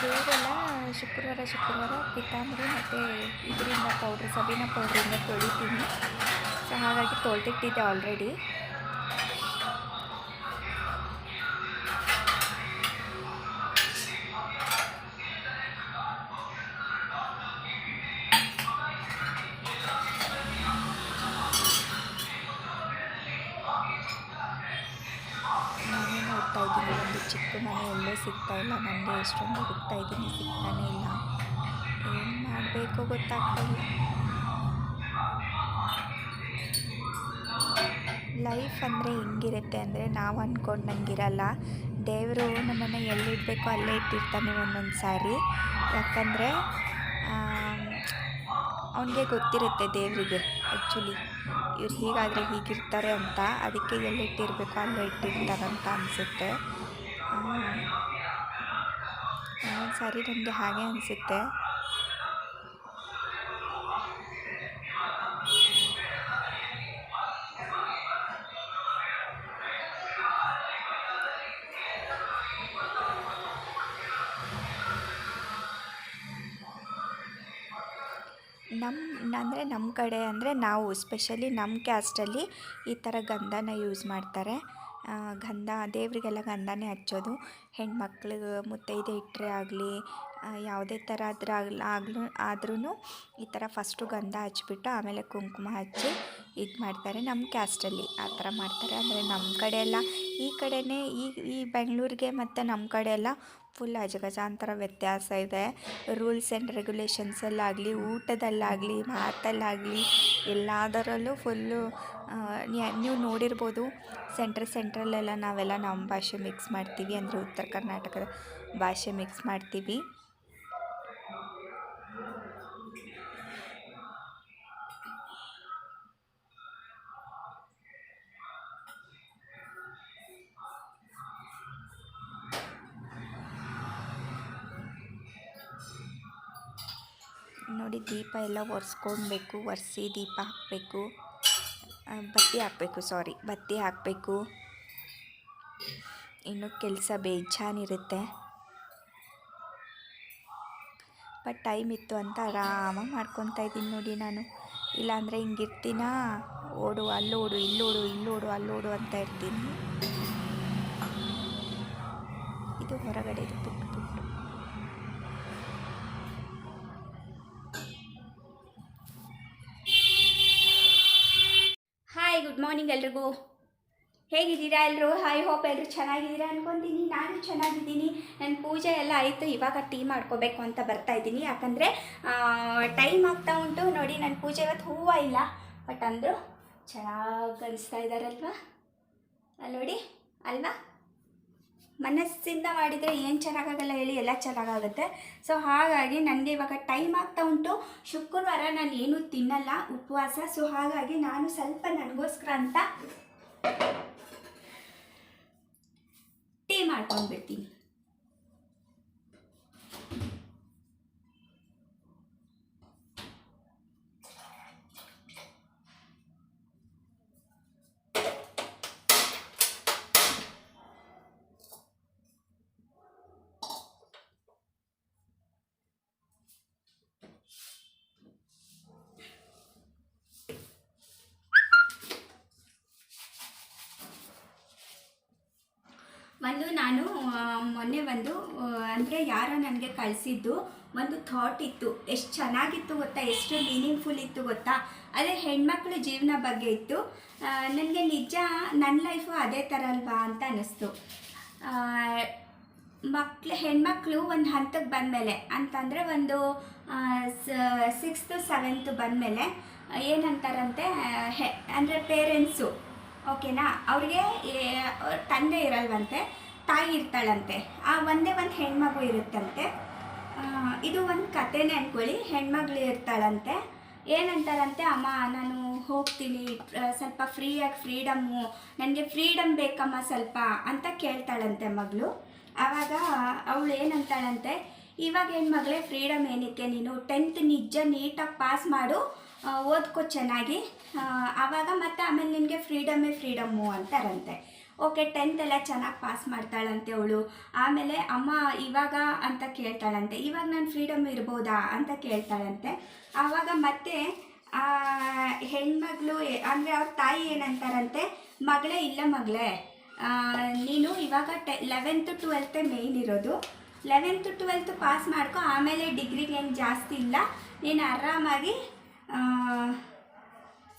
ದೇವರೆಲ್ಲ ಶುಕ್ರವಾರ ಪಿತಾಂಬರಿ ಮತ್ತು ಇದರಿಂದ ಸಬೀನಾ ಪೌಡ್ರಿಂದ ತೊಳಿತೀನಿ. ಸೊ ಹಾಗಾಗಿ ತೊಳೆದಿಟ್ಟಿದ್ದೆ ಆಲ್ರೆಡಿ. ಮನೆ ನೋಡ್ತಾ ಇದ್ದೀನಿ, ಒಂದು ಚಿಕ್ಕ ಮನೆ ಎಲ್ಲೂ ಸಿಗ್ತಾ ಇಲ್ಲ ನನಗೆ. ಎಷ್ಟೊಂದು ಹುಡುಕ್ತಾ ಇದ್ದೀನಿ, ಸಿಗ್ತಾನೇ ಇಲ್ಲ. ಏನು ಮಾಡಬೇಕು ಗೊತ್ತಾಗ್ತಾಯಿಲ್ಲ. ಲೈಫ್ ಅಂದರೆ ಹೆಂಗಿರುತ್ತೆ ಅಂದರೆ ನಾವು ಅಂದ್ಕೊಂಡಂಗಿರಲ್ಲ. ದೇವರು ನಮ್ಮನ್ನು ಎಲ್ಲಿಡಬೇಕೋ ಅಲ್ಲೇ ಇಟ್ಟಿರ್ತಾನೆ ಒಂದೊಂದು ಸಾರಿ. ಯಾಕಂದರೆ ಅವನಿಗೆ ಗೊತ್ತಿರುತ್ತೆ ದೇವರಿಗೆ ಆ್ಯಕ್ಚುಲಿ ಇವ್ರು ಹೀಗಾದರೆ ಹೀಗಿರ್ತಾರೆ ಅಂತ, ಅದಕ್ಕೆ ಎಲ್ಲಿಟ್ಟಿರಬೇಕು ಅಲ್ಲೇ ಇಟ್ಟಿರ್ತಾರಂತ ಅನಿಸುತ್ತೆ. ಸರಿ, ನನಗೆ ಹಾಗೆ ಅನಿಸುತ್ತೆ. ನಮ್ಮ ಕಡೆ ಅಂದರೆ ನಾವು ಸ್ಪೆಷಲಿ ನಮ್ಮ ಕ್ಯಾಸ್ಟಲ್ಲಿ ಈ ಥರ ಗಂಧನ ಯೂಸ್ ಮಾಡ್ತಾರೆ. ಗಂಧ ದೇವರಿಗೆಲ್ಲ ಗಂಧನೇ ಹಚ್ಚೋದು. ಹೆಣ್ಮಕ್ಳಿಗೆ ಮುತ್ತೈದೆ ಇಟ್ಟರೆ ಆಗಲಿ ಯಾವುದೇ ಥರ ಆದ್ರೂ ಈ ಥರ ಫಸ್ಟು ಗಂಧ ಹಚ್ಬಿಟ್ಟು ಆಮೇಲೆ ಕುಂಕುಮ ಹಚ್ಚಿ ಇದು ಮಾಡ್ತಾರೆ. ನಮ್ಮ ಕ್ಯಾಸ್ಟಲ್ಲಿ ಆ ಥರ ಮಾಡ್ತಾರೆ. ಅಂದರೆ ನಮ್ಮ ಕಡೆ ಎಲ್ಲ ಈ ಕಡೆನೇ ಈ ಬೆಂಗಳೂರಿಗೆ ಮತ್ತು ನಮ್ಮ ಕಡೆ ಎಲ್ಲ ಫುಲ್ ಅಜಗಜಾಂತರ ವ್ಯತ್ಯಾಸ ಇದೆ. ರೂಲ್ಸ್ ಆ್ಯಂಡ್ ರೆಗ್ಯುಲೇಷನ್ಸಲ್ಲಾಗಲಿ, ಊಟದಲ್ಲಾಗಲಿ, ಮಾತಲ್ಲಾಗಲಿ, ಎಲ್ಲದರಲ್ಲೂ ಫುಲ್ಲು ನೀವು ನೋಡಿರ್ಬೋದು. ಸೆಂಟ್ರಲ್ಲೆಲ್ಲ ನಾವೆಲ್ಲ ನಮ್ಮ ಭಾಷೆ ಮಿಕ್ಸ್ ಮಾಡ್ತೀವಿ, ಅಂದರೆ ಉತ್ತರ ಕರ್ನಾಟಕದ ಭಾಷೆ ಮಿಕ್ಸ್ ಮಾಡ್ತೀವಿ. ನೋಡಿ, ದೀಪ ಎಲ್ಲ ಒರೆಸ್ಕೊಳ್ಬೇಕು. ಒರೆಸಿ ದೀಪ ಹಾಕಬೇಕು, ಬತ್ತಿ ಹಾಕಬೇಕು. ಇನ್ನು ಕೆಲಸ ಬೇಜಾನಿರುತ್ತೆ. ಬಟ್ ಟೈಮ್ ಇತ್ತು ಅಂತ ಆರಾಮಾಗಿ ಮಾಡ್ಕೊತಾ ಇದ್ದೀನಿ ನೋಡಿ ನಾನು. ಇಲ್ಲಾಂದರೆ ಹಿಂಗಿರ್ತೀನ, ಓಡು ಅಲ್ಲೋಡು ಇಲ್ಲೋಡು ಇಲ್ಲೋಡು ಅಲ್ಲೋಡು ಅಂತ ಇರ್ತೀನಿ. ಇದು ಹೊರಗಡೆದು ಪುಟ್ಟು. ಹಾಯ್, ಗುಡ್ ಮಾರ್ನಿಂಗ್ ಎಲ್ರಿಗೂ. ಹೇಗಿದ್ದೀರಾ ಎಲ್ಲರೂ? ಐ ಹೋಪ್ ಎಲ್ಲರೂ ಚೆನ್ನಾಗಿದ್ದೀರಾ ಅನ್ಕೊತೀನಿ. ನಾನು ಚೆನ್ನಾಗಿದ್ದೀನಿ. ನನ್ನ ಪೂಜೆ ಎಲ್ಲ ಆಯಿತು. ಇವಾಗ ಟೀ ಮಾಡ್ಕೋಬೇಕು ಅಂತ ಬರ್ತಾಯಿದ್ದೀನಿ. ಯಾಕಂದರೆ ಟೈಮ್ ಆಗ್ತಾ ಉಂಟು. ನೋಡಿ, ನನ್ನ ಪೂಜೆ ಇವತ್ತು ಹೂವು ಇಲ್ಲ, ಬಟ್ ಅಂದರೂ ಚೆನ್ನಾಗಿ ಅನಿಸ್ತಾ ಇದ್ದಾರಲ್ವಾ? ನೋಡಿ ಅಲ್ವಾ? ಮನಸ್ಸಿಂದ ಮಾಡಿದರೆ ಏನು ಚೆನ್ನಾಗಾಗಲ್ಲ ಹೇಳಿ, ಎಲ್ಲ ಚೆನ್ನಾಗಾಗುತ್ತೆ. ಸೊ ಹಾಗಾಗಿ ನನಗೆ ಇವಾಗ ಟೈಮ್ ಆಗ್ತಾ ಉಂಟು. ಶುಕ್ರವಾರ ನಾನು ಏನೂ ತಿನ್ನಲ್ಲ, ಉಪವಾಸ. ಸೊ ಹಾಗಾಗಿ ನಾನು ಸ್ವಲ್ಪ ನನಗೋಸ್ಕರ ಅಂತ ಟೀ ಮಾಡ್ಕೊಂಡ್ಬಿಡ್ತೀನಿ. ನಾನು ಮೊನ್ನೆ ಅಂದರೆ ಯಾರೋ ನನಗೆ ಕಳಿಸಿದ್ದು ಒಂದು ಥಾಟ್ ಇತ್ತು. ಎಷ್ಟು ಚೆನ್ನಾಗಿತ್ತು ಗೊತ್ತಾ, ಎಷ್ಟು ಮೀನಿಂಗ್ಫುಲ್ ಇತ್ತು ಗೊತ್ತಾ. ಅದೇ ಹೆಣ್ಮಕ್ಳ ಜೀವನ ಬಗ್ಗೆ ಇತ್ತು. ನನಗೆ ನಿಜ ನನ್ನ ಲೈಫು ಅದೇ ಥರ ಅಲ್ವಾ ಅಂತ ಅನ್ನಿಸ್ತು. ಹೆಣ್ಮಕ್ಳು ಒಂದು ಹಂತಕ್ಕೆ ಬಂದಮೇಲೆ ಅಂತಂದರೆ ಒಂದು 6th 7th ಬಂದಮೇಲೆ ಏನಂತಾರಂತೆ, ಅಂದರೆ ಪೇರೆಂಟ್ಸು, ಓಕೆನಾ, ಅವ್ರಿಗೆ ತಂದೆ ಇರಲ್ವಂತೆ, ತಾಯಿ ಇರ್ತಾಳಂತೆ. ಆ ಒಂದೇ ಒಂದು ಹೆಣ್ಮಗು ಇರುತ್ತಂತೆ. ಇದು ಒಂದು ಕಥೆನೇ ಅಂದ್ಕೊಳ್ಳಿ. ಹೆಣ್ಮಗಳು ಇರ್ತಾಳಂತೆ. ಏನಂತಾರಂತೆ, ಅಮ್ಮ ನಾನು ಹೋಗ್ತೀನಿ, ಸ್ವಲ್ಪ ಫ್ರೀಡಮ್ಮು, ನನಗೆ ಫ್ರೀಡಮ್ ಬೇಕಮ್ಮ ಸ್ವಲ್ಪ ಅಂತ ಕೇಳ್ತಾಳಂತೆ ಮಗಳು. ಆವಾಗ ಅವಳು ಏನಂತಾಳಂತೆ, ಇವಾಗ ಹೆಣ್ಮಗಳೇ ಫ್ರೀಡಮ್ ಏನಕ್ಕೆ, ನೀನು 10th ನಿಜ ನೀಟಾಗಿ ಪಾಸ್ ಮಾಡು, ಓದ್ಕೋ ಚೆನ್ನಾಗಿ, ಆವಾಗ ಮತ್ತೆ ಆಮೇಲೆ ನಿನಗೆ ಫ್ರೀಡಮ್ಮು ಅಂತಾರಂತೆ. ಓಕೆ, 10th ಎಲ್ಲ ಚೆನ್ನಾಗಿ ಪಾಸ್ ಮಾಡ್ತಾಳಂತೆ ಅವಳು. ಆಮೇಲೆ ಅಮ್ಮ ಇವಾಗ ಅಂತ ಕೇಳ್ತಾಳಂತೆ, ಇವಾಗ ನಾನು ಫ್ರೀಡಮ್ ಇರ್ಬೋದಾ ಅಂತ ಕೇಳ್ತಾಳಂತೆ. ಆವಾಗ ಮತ್ತೆ ಹೆಣ್ಮಗಳು ಅಂದರೆ ಅವ್ರ ತಾಯಿ ಏನಂತಾರಂತೆ, ಮಗಳೇ ಇಲ್ಲ ಮಗಳೇ, ನೀನು ಇವಾಗ 11th 12th ಮೇಯ್ನ್ ಇರೋದು, 11th 12th ಪಾಸ್ ಮಾಡ್ಕೊ, ಆಮೇಲೆ ಡಿಗ್ರಿಗೆ ಏನು ಜಾಸ್ತಿ ಇಲ್ಲ, ನೀನು ಆರಾಮಾಗಿ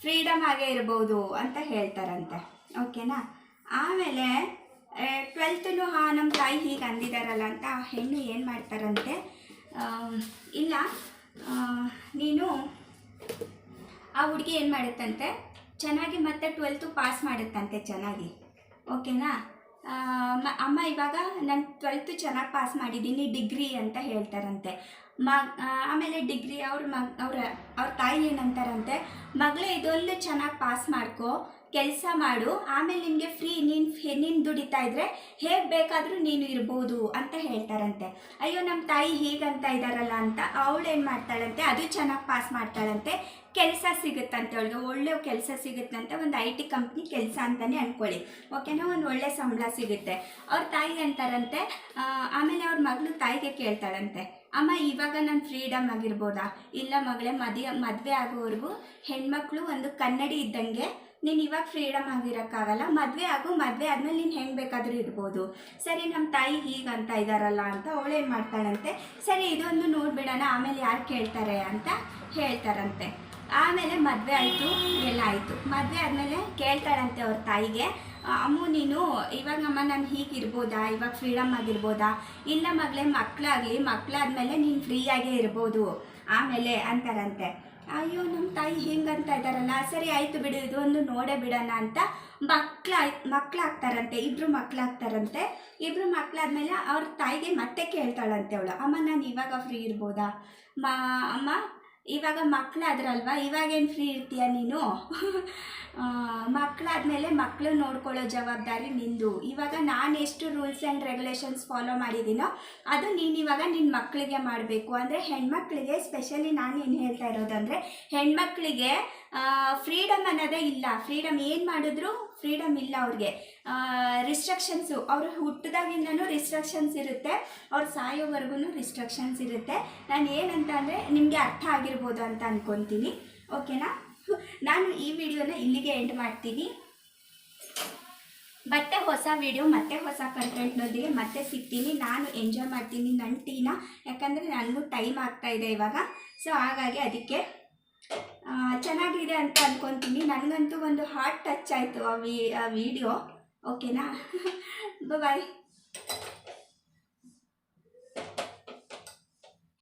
ಫ್ರೀಡಮ್ ಆಗೇ ಇರ್ಬೋದು ಅಂತ ಹೇಳ್ತಾರಂತೆ. ಓಕೆನಾ. ಆಮೇಲೆ 12th ನಮ್ಮ ತಾಯಿ ಹೀಗೆ ಅಂದಿದ್ದಾರಲ್ಲ ಅಂತ ಆ ಹೆಣ್ಣು ಏನು ಮಾಡ್ತಾರಂತೆ, ಇಲ್ಲ ನೀನು, ಆ ಹುಡುಗಿ ಏನು ಮಾಡುತ್ತಂತೆ, ಚೆನ್ನಾಗಿ ಮತ್ತೆ 12th ಪಾಸ್ ಮಾಡುತ್ತಂತೆ ಚೆನ್ನಾಗಿ, ಓಕೆನಾ. ಅಮ್ಮ ಇವಾಗ ನಾನು 12th ಚೆನ್ನಾಗಿ ಪಾಸ್ ಮಾಡಿದ್ದೀನಿ, ಡಿಗ್ರಿ ಅಂತ ಹೇಳ್ತಾರಂತೆ. ಆಮೇಲೆ ಡಿಗ್ರಿ ಅವ್ರ ತಾಯಿ ಏನಂತಾರಂತೆ, ಮಗಳೇ ಇದೊಂದು ಚೆನ್ನಾಗಿ ಪಾಸ್ ಮಾಡ್ಕೊ, ಕೆಲಸ ಮಾಡು, ಆಮೇಲೆ ನಿನಗೆ ಫ್ರೀ, ನೀನು ದುಡಿತಾ ಇದ್ರೆ ಹೇಗೆ ಬೇಕಾದರೂ ನೀನು ಇರ್ಬೋದು ಅಂತ ಹೇಳ್ತಾರಂತೆ. ಅಯ್ಯೋ ನಮ್ಮ ತಾಯಿ ಹೀಗಂತ ಇದ್ದಾರಲ್ಲ ಅಂತ ಅವಳೇನು ಮಾಡ್ತಾಳಂತೆ, ಅದು ಚೆನ್ನಾಗಿ ಪಾಸ್ ಮಾಡ್ತಾಳಂತೆ, ಕೆಲಸ ಸಿಗುತ್ತಂತೆ ಅವಳಿಗೆ, ಒಳ್ಳೆ ಕೆಲಸ ಸಿಗುತ್ತಂತೆ, ಒಂದು IT ಕಂಪ್ನಿ ಕೆಲಸ ಅಂತಲೇ ಅಂದ್ಕೊಳ್ಳಿ, ಓಕೆನಾ, ಒಂದು ಒಳ್ಳೆ ಸಂಬಳ ಸಿಗುತ್ತೆ. ಅವ್ರ ತಾಯಿ ಅಂತಾರಂತೆ. ಆಮೇಲೆ ಅವ್ರ ಮಗಳು ತಾಯಿಗೆ ಕೇಳ್ತಾಳಂತೆ, ಅಮ್ಮ ಇವಾಗ ನಾನು ಫ್ರೀಡಮ್ ಆಗಿರ್ಬೋದಾ? ಇಲ್ಲ ಮಗಳೇ, ಮದುವೆ ಆಗೋವರೆಗೂ ಹೆಣ್ಮಕ್ಳು ಒಂದು ಕನ್ನಡಿ ಇದ್ದಂಗೆ, ನೀನು ಇವಾಗ ಫ್ರೀಡಮ್ ಆಗಿರೋಕ್ಕಾಗಲ್ಲ, ಮದುವೆ ಆದಮೇಲೆ ನೀನು ಹೆಂಗೆ ಬೇಕಾದರೂ ಇರ್ಬೋದು. ಸರಿ ನಮ್ಮ ತಾಯಿ ಹೀಗಂತ ಇದ್ದಾರಲ್ಲ ಅಂತ ಅವಳೇನು ಮಾಡ್ತಾಳಂತೆ, ಸರಿ ಇದೊಂದು ನೋಡಿಬಿಡೋಣ, ಆಮೇಲೆ ಯಾರು ಕೇಳ್ತಾರೆ ಅಂತ ಹೇಳ್ತಾರಂತೆ. ಆಮೇಲೆ ಮದುವೆ ಆಯಿತು, ಎಲ್ಲ ಆಯಿತು. ಮದುವೆ ಆದಮೇಲೆ ಕೇಳ್ತಾಳಂತೆ ಅವ್ರ ತಾಯಿಗೆ, ಅಮ್ಮು ನೀನು ಇವಾಗಮ್ಮ ನಾನು ಹೀಗಿರ್ಬೋದಾ, ಇವಾಗ ಫ್ರೀಡಮ್ ಆಗಿರ್ಬೋದಾ? ಇಲ್ಲ ಮಗಳೇ, ಮಕ್ಕಳಾದ್ಮೇಲೆ ನೀನು ಫ್ರೀಯಾಗೇ ಇರ್ಬೋದು ಆಮೇಲೆ ಅಂತಾರಂತೆ. ಅಯ್ಯೋ ನಮ್ಮ ತಾಯಿ ಹಿಂಗಂತ ಇದ್ದಾರಲ್ಲ, ಸರಿ ಆಯಿತು ಬಿಡು, ಇದೊಂದು ನೋಡೇ ಬಿಡೋಣ ಅಂತ ಮಕ್ಕಳಾಗ್ತಾರಂತೆ, ಇಬ್ಬರು ಮಕ್ಕಳಾಗ್ತಾರಂತೆ. ಇಬ್ಬರು ಮಕ್ಕಳಾದ್ಮೇಲೆ ಅವ್ರ ತಾಯಿಗೆ ಮತ್ತೆ ಕೇಳ್ತಾಳಂತೆ ಅವಳು, ಅಮ್ಮ ನಾನು ಇವಾಗ ಫ್ರೀ ಇರ್ಬೋದಾ? ಅಮ್ಮ ಇವಾಗ ಮಕ್ಕಳಾದ್ರಲ್ವ, ಇವಾಗೇನು ಫ್ರೀ ಇರ್ತೀಯ ನೀನು? ಮಕ್ಕಳಾದ್ಮೇಲೆ ಮಕ್ಕಳು ನೋಡ್ಕೊಳ್ಳೋ ಜವಾಬ್ದಾರಿ ನಿಂದು. ಇವಾಗ ನಾನು ಎಷ್ಟು ರೂಲ್ಸ್ ಆ್ಯಂಡ್ ರೆಗ್ಯುಲೇಷನ್ಸ್ ಫಾಲೋ ಮಾಡಿದ್ದೀನೋ ಅದು ನೀನು ಇವಾಗ ನಿನ್ನ ಮಕ್ಕಳಿಗೆ ಮಾಡಬೇಕು. ಅಂದರೆ ಹೆಣ್ಮಕ್ಳಿಗೆ ಸ್ಪೆಷಲಿ ನಾನು ಏನು ಹೇಳ್ತಾ ಇರೋದಂದರೆ, ಹೆಣ್ಮಕ್ಳಿಗೆ ಫ್ರೀಡಮ್ ಅನ್ನೋದೇ ಇಲ್ಲ. ಫ್ರೀಡಮ್ ಏನು ಮಾಡಿದ್ರು ಫ್ರೀಡಮ್ ಇಲ್ಲ ಅವ್ರಿಗೆ. ರಿಸ್ಟ್ರಿಕ್ಷನ್ಸು, ಅವರು ಹುಟ್ಟಿದಾಗಿಂದನೂ ರಿಸ್ಟ್ರಿಕ್ಷನ್ಸ್ ಇರುತ್ತೆ, ಅವ್ರು ಸಾಯೋವರೆಗೂ ರಿಸ್ಟ್ರಿಕ್ಷನ್ಸ್ ಇರುತ್ತೆ. ನಾನು ಏನಂತ ಅಂದರೆ ನಿಮಗೆ ಅರ್ಥ ಆಗಿರ್ಬೋದು ಅಂತ ಅಂದ್ಕೊತೀನಿ, ಓಕೆನಾ. ನಾನು ಈ ವಿಡಿಯೋನ ಇಲ್ಲಿಗೆ ಎಂಡ್ ಮಾಡ್ತೀನಿ. ಮತ್ತೆ ಹೊಸ ವಿಡಿಯೋ, ಮತ್ತೆ ಹೊಸ ಕಂಟೆಂಟ್ನೊಂದಿಗೆ ಮತ್ತೆ ಸಿಗ್ತೀನಿ. ನಾನು ಎಂಜಾಯ್ ಮಾಡ್ತೀನಿ ನನ್ನ ಟೀನ, ಯಾಕಂದರೆ ನನಗೂ ಟೈಮ್ ಆಗ್ತಾಯಿದೆ ಇವಾಗ. ಸೊ ಹಾಗಾಗಿ ಅದಕ್ಕೆ ಚೆನ್ನಾಗಿದೆ ಅಂತ ಅಂದ್ಕೊತೀನಿ. ನನಗಂತೂ ಒಂದು ಹಾರ್ಟ್ ಟಚ್ ಆಯಿತು ಆ ವಿಡಿಯೋ, ಓಕೆನಾ. ಬಾಯ್.